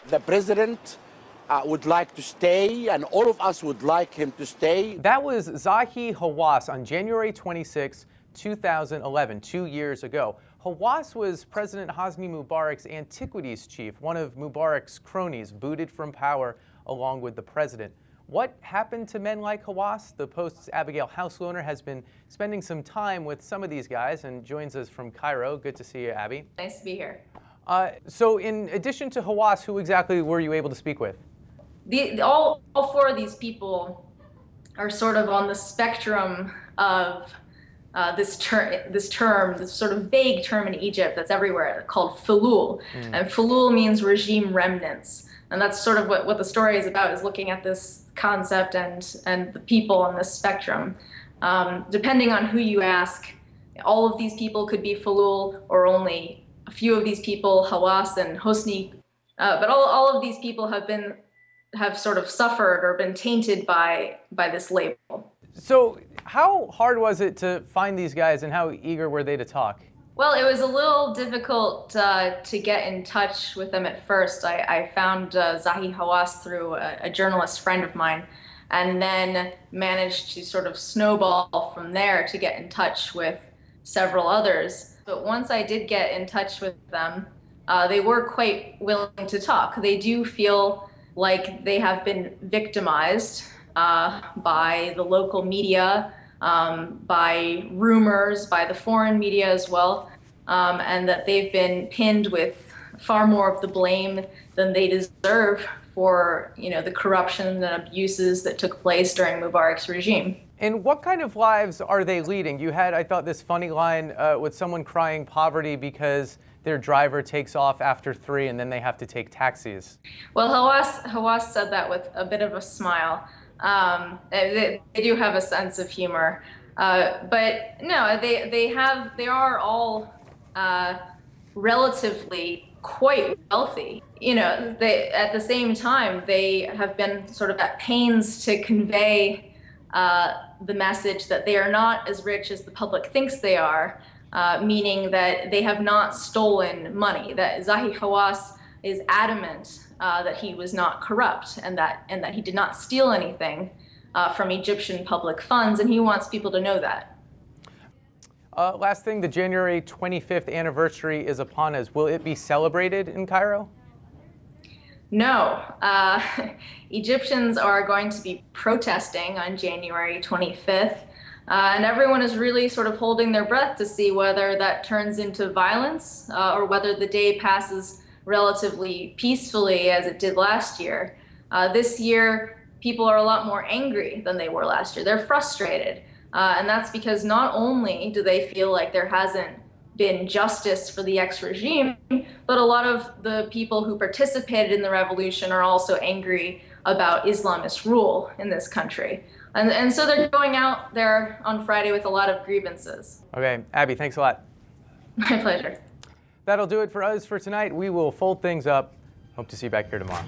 The president would like to stay, and all of us would like him to stay. That was Zahi Hawass on January 26, 2011, 2 years ago. Hawass was President Hosni Mubarak's antiquities chief, one of Mubarak's cronies, booted from power along with the president. What happened to men like Hawass? The Post's Abigail Hauslohner has been spending some time with some of these guys and joins us from Cairo. Good to see you, Abby. Nice to be here. So in addition to Hawass, who exactly were you able to speak with? All four of these people are sort of on the spectrum of this sort of vague term in Egypt that's everywhere called feloul. And feloul means regime remnants. And that's sort of what the story is about, is looking at this concept and the people on this spectrum. Depending on who you ask, all of these people could be feloul, or only a few of these people, Hawass and Hosni. But all of these people have sort of suffered or been tainted by this label. So how hard was it to find these guys, and how eager were they to talk? Well, it was a little difficult to get in touch with them at first. I found Zahi Hawass through a journalist friend of mine, and then managed to sort of snowball from there to get in touch with several others. But once I did get in touch with them, they were quite willing to talk. They do feel like they have been victimized by the local media, by rumors, by the foreign media as well, and that they've been pinned with far more of the blame than they deserve for, the corruption and abuses that took place during Mubarak's regime. And what kind of lives are they leading? You had, I thought, this funny line with someone crying poverty because their driver takes off after 3 and then they have to take taxis. Well, Hawass said that with a bit of a smile. They do have a sense of humor, but no, they are all relatively quite wealthy. At the same time, they have been sort of at pains to convey the message that they are not as rich as the public thinks they are, meaning that they have not stolen money. That Zahi Hawass is adamant that he was not corrupt, and that he did not steal anything from Egyptian public funds, and he wants people to know that. Last thing, the January 25th anniversary is upon us. Will it be celebrated in Cairo? No. Egyptians are going to be protesting on January 25th, and everyone is really sort of holding their breath to see whether that turns into violence or whether the day passes relatively peacefully as it did last year. This year, people are a lot more angry than they were last year. They're frustrated. And that's because not only do they feel like there hasn't been justice for the ex-regime, but a lot of the people who participated in the revolution are also angry about Islamist rule in this country. And so they're going out there on Friday with a lot of grievances. Okay, Abby, thanks a lot. My pleasure. That'll do it for us for tonight. We will fold things up. Hope to see you back here tomorrow.